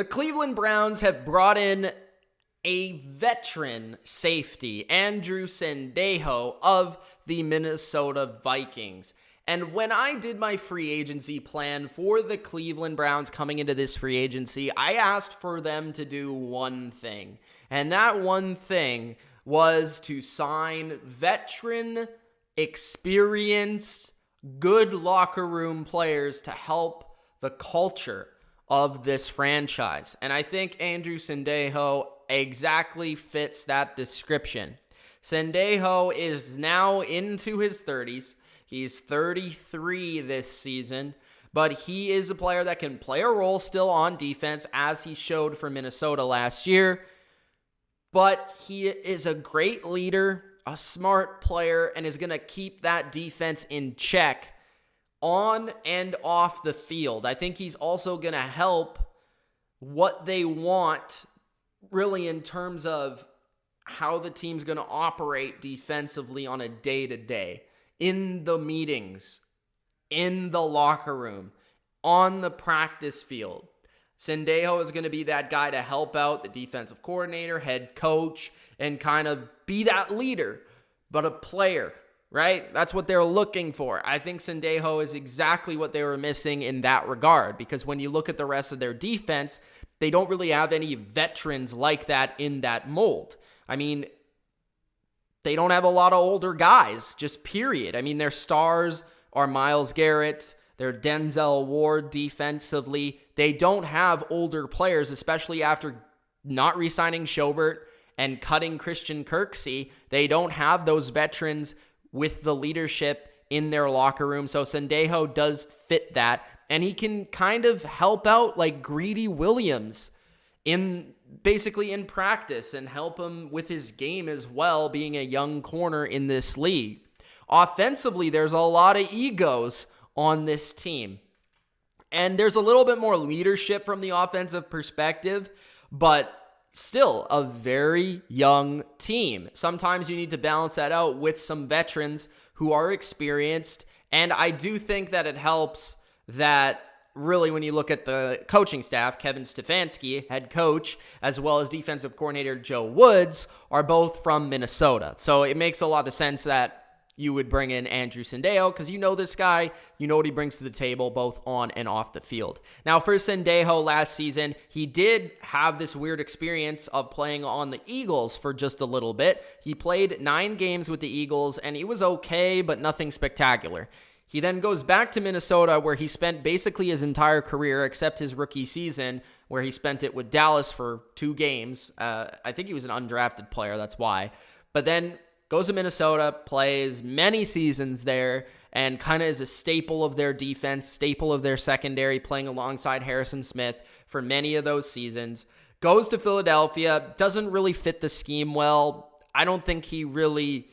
The Cleveland Browns have brought in a veteran safety, Andrew Sendejo of the Minnesota Vikings. And when I did my free agency plan for the Cleveland Browns coming into this free agency, I asked for them to do one thing. And that one thing was to sign veteran, experienced, good locker room players to help the culture of this franchise. And I think Andrew Sendejo exactly fits that description. Sendejo is now into his 30s. He's 33 this season, but he is a player that can play a role still on defense, as he showed for Minnesota last year. But he is a great leader, a smart player, and is going to keep that defense in check on and off the field. I think he's also going to help what they want, really, in terms of how the team's going to operate defensively on a day-to-day, in the meetings, in the locker room, on the practice field. Sendejo is going to be that guy to help out the defensive coordinator, head coach, and kind of be that leader, but a player, right? That's what they're looking for. I think Sendejo is exactly what they were missing in that regard, because when you look at the rest of their defense, they don't really have any veterans like that in that mold. I mean, they don't have a lot of older guys, just period. I mean, their stars are Myles Garrett, their Denzel Ward defensively. They don't have older players, especially after not re-signing Schobert and cutting Christian Kirksey. They don't have those veterans with the leadership in their locker room. So Sendejo does fit that, and he can kind of help out like Greedy Williams basically in practice, and help him with his game as well, being a young corner in this league. Offensively, there's a lot of egos on this team, and there's a little bit more leadership from the offensive perspective, but still a very young team. Sometimes you need to balance that out with some veterans who are experienced, and I do think that it helps that really, when you look at the coaching staff, Kevin Stefanski, head coach, as well as defensive coordinator Joe Woods, are both from Minnesota. So it makes a lot of sense that you would bring in Andrew Sendejo, because you know this guy, you know what he brings to the table, both on and off the field. Now, for Sendejo last season, he did have this weird experience of playing on the Eagles for just a little bit. He played 9 games with the Eagles, and he was okay, but nothing spectacular. He then goes back to Minnesota, where he spent basically his entire career, except his rookie season, where he spent it with Dallas for 2 games. I think he was an undrafted player, that's why. But then goes to Minnesota, plays many seasons there, and kind of is a staple of their defense, staple of their secondary, playing alongside Harrison Smith for many of those seasons. Goes to Philadelphia, doesn't really fit the scheme well. I don't think he really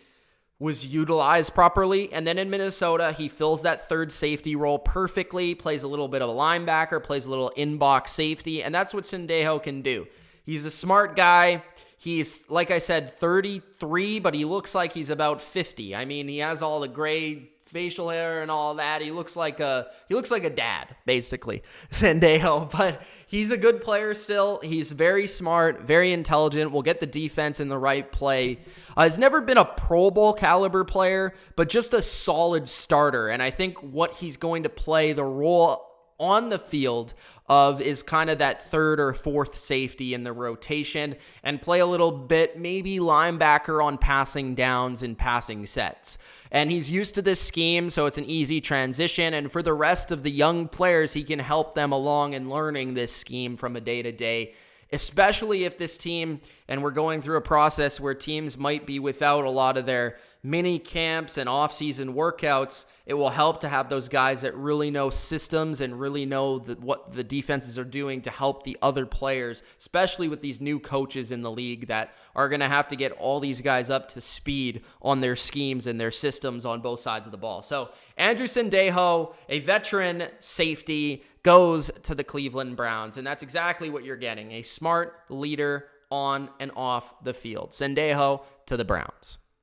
was utilized properly. And then in Minnesota, he fills that third safety role perfectly, plays a little bit of a linebacker, plays a little in-box safety, and that's what Sendejo can do. He's a smart guy. He's, like I said, 33, but he looks like he's about 50. I mean, he has all the gray facial hair and all that. He looks like a dad, basically, Sendejo, but he's a good player still. He's very smart, very intelligent, will get the defense in the right play. Has never been a Pro Bowl caliber player, but just a solid starter. And I think what he's going to play the role on the field of is kind of that third or fourth safety in the rotation, and play a little bit maybe linebacker on passing downs and passing sets. And he's used to this scheme, so it's an easy transition. And for the rest of the young players, he can help them along in learning this scheme from a day-to-day, especially if this team, and we're going through a process where teams might be without a lot of their mini camps and off-season workouts. It will help to have those guys that really know systems and really know what the defenses are doing to help the other players, especially with these new coaches in the league that are going to have to get all these guys up to speed on their schemes and their systems on both sides of the ball. So Andrew Sendejo, a veteran safety, goes to the Cleveland Browns, and that's exactly what you're getting, a smart leader on and off the field. Sendejo to the Browns.